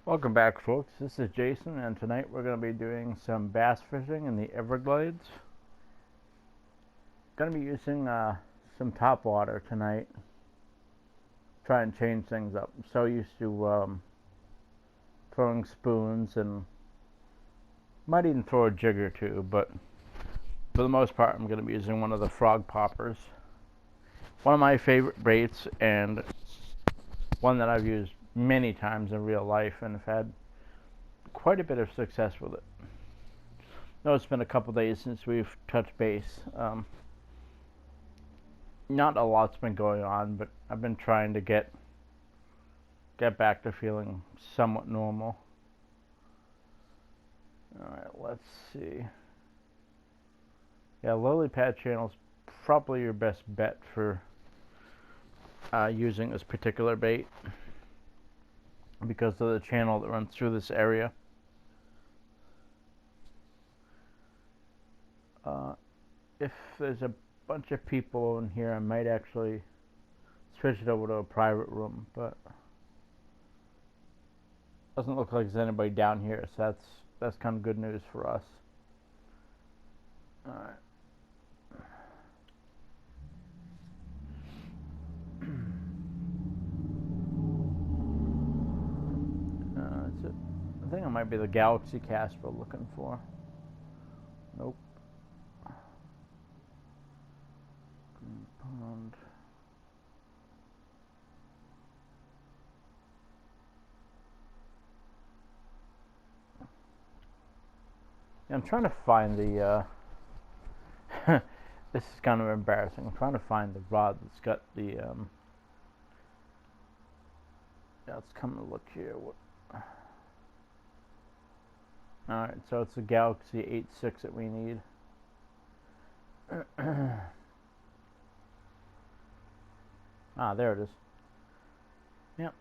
Welcome back, folks. This is Jason, and tonight we're going to be doing some bass fishing in the Everglades. Going to be using some top water tonight. Try and change things up. I'm so used to throwing spoons, and might even throw a jig or two, but for the most part I'm going to be using one of the frog poppers. One of my favorite baits, and one that I've used many times in real life and have had quite a bit of success with it. I know it's been a couple days since we've touched base. Not a lot's been going on, but I've been trying to get back to feeling somewhat normal. Alright, let's see. Yeah, lily pad channel's probably your best bet for using this particular bait because of the channel that runs through this area. If there's a bunch of people in here, I might actually switch it over to a private room, but doesn't look like there's anybody down here, so that's kind of good news for us. Alright. I think it might be the Galaxy cast we're looking for. Nope. Green pond. Yeah, I'm trying to find the this is kind of embarrassing. I'm trying to find the rod that's got the yeah, let's come and look here. Alright, so it's a Galaxy 8.6 that we need. There it is. Yep,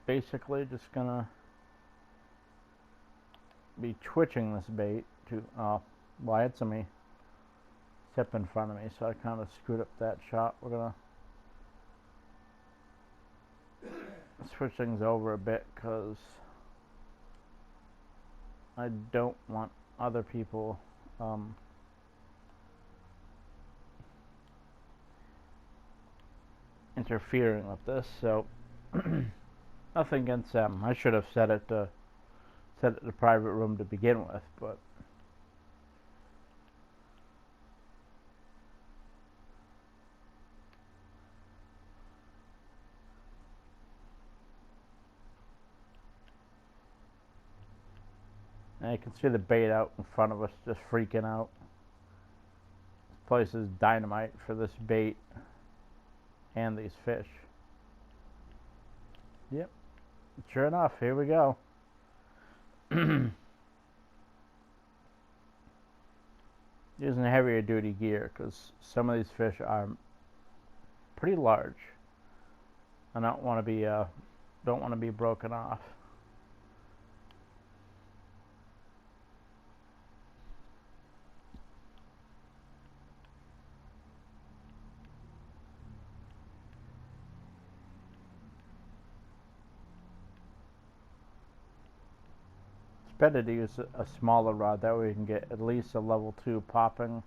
basically just gonna be twitching this bait to, well, I had somebody step in front of me, so I kind of screwed up that shot. We're gonna switch things over a bit because I don't want other people interfering with this. So nothing against them. I should have set it to private room to begin with, but and you can see the bait out in front of us just freaking out. This place is dynamite for this bait and these fish. Yep, sure enough, here we go. Using heavier duty gear because some of these fish are pretty large. I don't want to be broken off. Better to use a smaller rod, that way we can get at least a level 2 popping.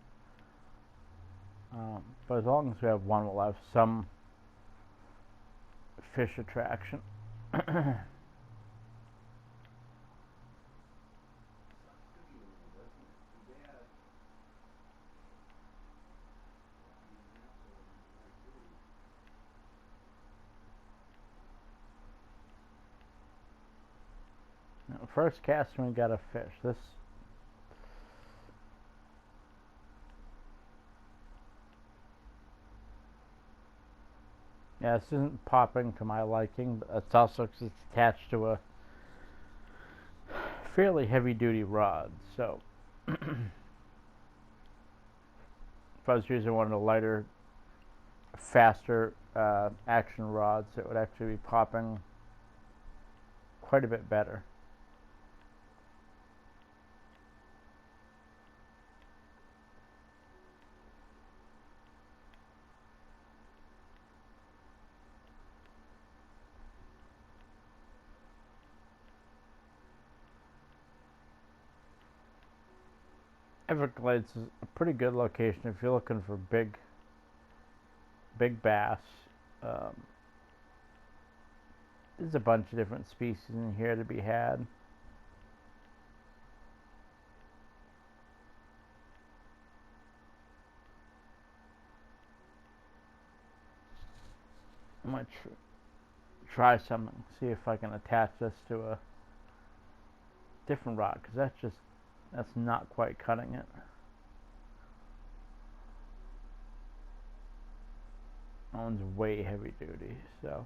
But as long as we have one, we'll have some fish attraction. Now, first cast, we got a fish. Yeah, this isn't popping to my liking, but it's also it's attached to a fairly heavy-duty rod. So, if I was using one of the lighter, faster action rods, it would actually be popping quite a bit better. Everglades is a pretty good location if you're looking for big bass. Um, there's a bunch of different species in here to be had. I might try something, see if I can attach this to a different rod, because that's not quite cutting it. That one's way heavy duty, so.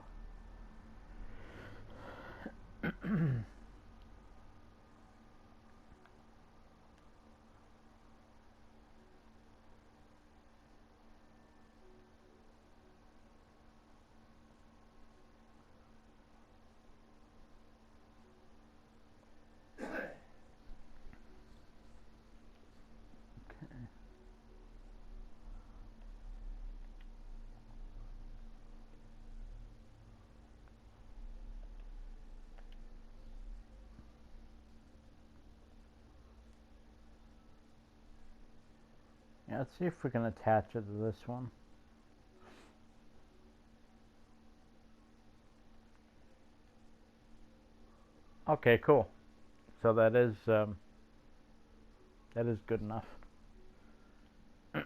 Yeah, let's see if we can attach it to this one. Okay, cool. So that is good enough. This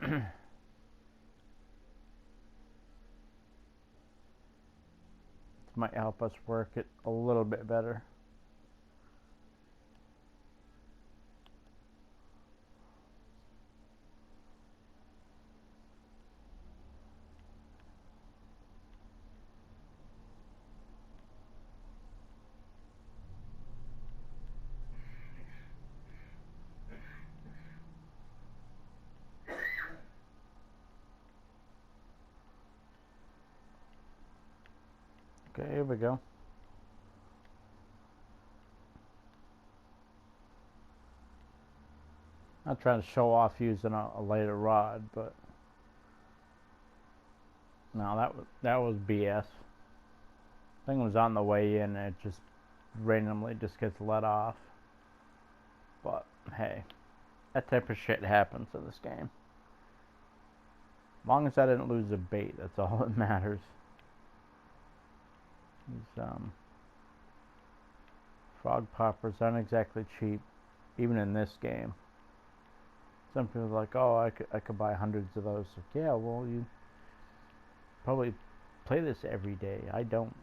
might help us work it a little bit better. Okay, here we go. Not trying to show off using a lighter rod, but no, that was BS. Thing was on the way in, and it just randomly just gets let off. But hey, that type of shit happens in this game. As long as I didn't lose a bait, that's all that matters. These frog poppers aren't exactly cheap, even in this game. Some people are like, oh, I could buy hundreds of those. Like, yeah, well, you probably play this every day. I don't.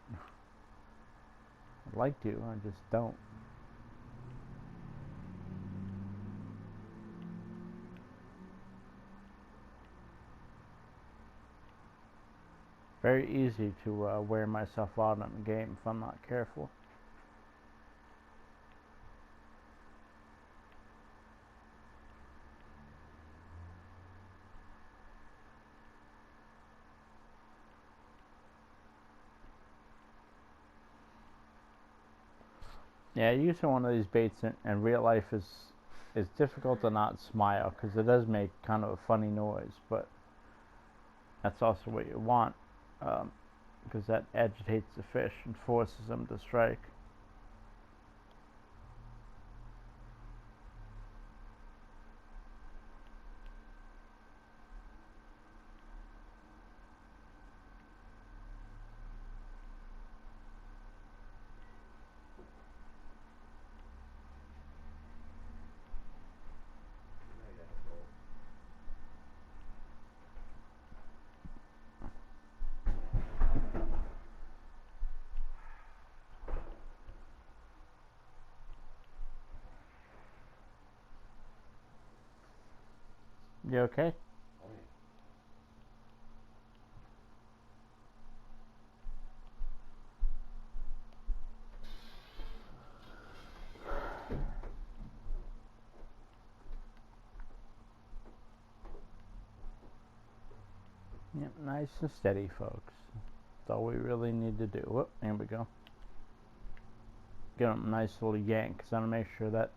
I'd like to, I just don't. Very easy to wear myself out in the game if I'm not careful. Yeah, using one of these baits in real life is difficult to not smile, because it does make kind of a funny noise, but that's also what you want, because that agitates the fish and forces them to strike. You okay? Yep, nice and steady, folks. That's all we really need to do. Whoop, here we go. Get them a nice little yank, because I want to make sure that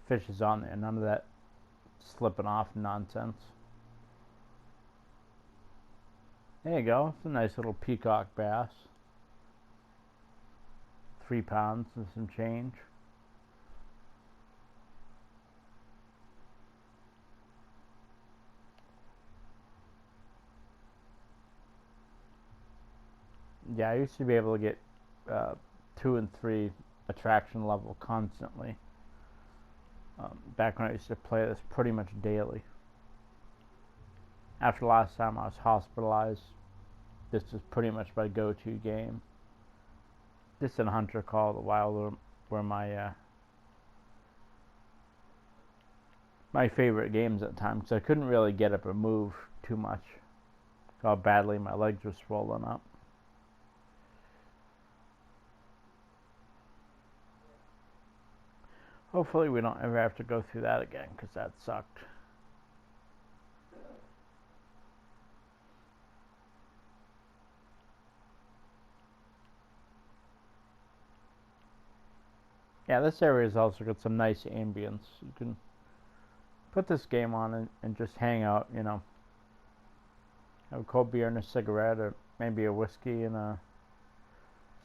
fish is on there. None of that slipping off nonsense. There you go. It's a nice little peacock bass. 3 pounds and some change. Yeah, I used to be able to get 2 and 3 attraction level constantly. Back when I used to play this pretty much daily. After last time I was hospitalized, this is pretty much my go-to game. This and Hunter Call of the Wild were my my favorite games at the time, because I couldn't really get up and move too much. How badly my legs were swollen up. Hopefully we don't ever have to go through that again, because that sucked. Yeah, this area has also got some nice ambience. You can put this game on and just hang out, you know. Have a cold beer and a cigarette, or maybe a whiskey and a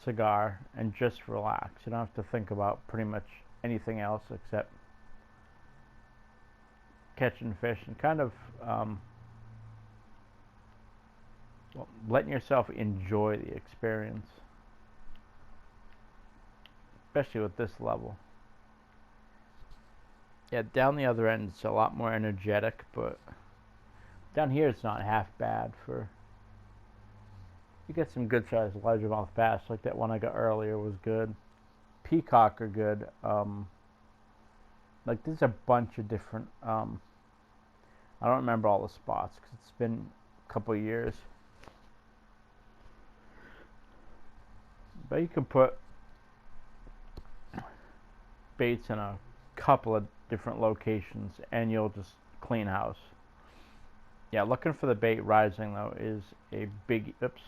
cigar, and just relax. You don't have to think about pretty much anything else except catching fish and kind of letting yourself enjoy the experience, especially with this level. Yeah, down the other end it's a lot more energetic, but down here it's not half bad. For you get some good sized largemouth bass, like that one I got earlier was good. Peacock are good. Like there's a bunch of different I don't remember all the spots because it's been a couple of years, but you can put baits in a couple of different locations and you'll just clean house. Yeah, looking for the bait rising though is a big, oops,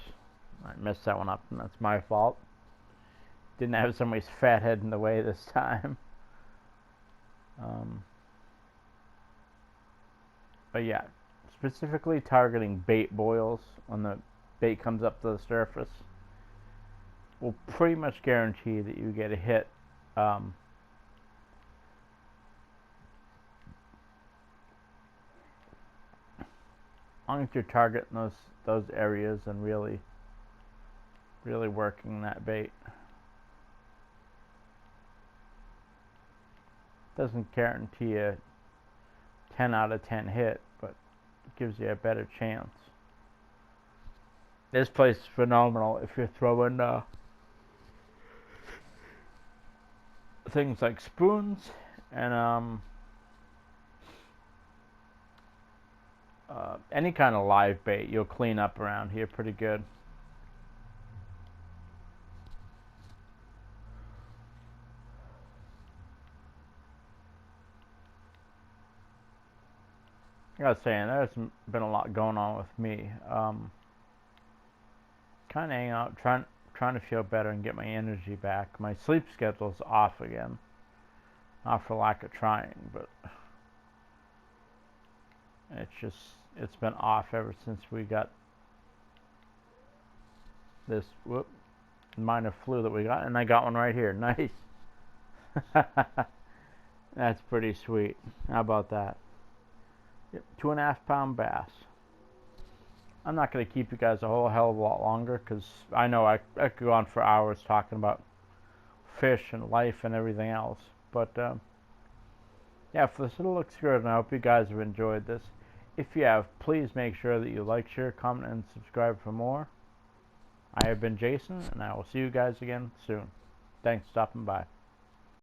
I messed that one up and that's my fault. Didn't have somebody's fat head in the way this time. But yeah, specifically targeting bait boils when the bait comes up to the surface will pretty much guarantee that you get a hit. As long as you're targeting those areas and really working that bait. Doesn't guarantee a 10 out of 10 hit, but it gives you a better chance. This place is phenomenal if you're throwing things like spoons and any kind of live bait. You'll clean up around here pretty good. Like I was saying, there's been a lot going on with me. Kind of hanging out, trying to feel better and get my energy back. My sleep schedule's off again. Not for lack of trying, but it's been off ever since we got this minor flu that we got, and I got one right here. Nice. That's pretty sweet. How about that? Yep, 2.5 pound bass. I'm not going to keep you guys a whole hell of a lot longer because I know I could go on for hours talking about fish and life and everything else. But yeah, for this, it looks good, and I hope you guys have enjoyed this. If you have, please make sure that you like, share, comment, and subscribe for more. I have been Jason, and I will see you guys again soon. Thanks for stopping by.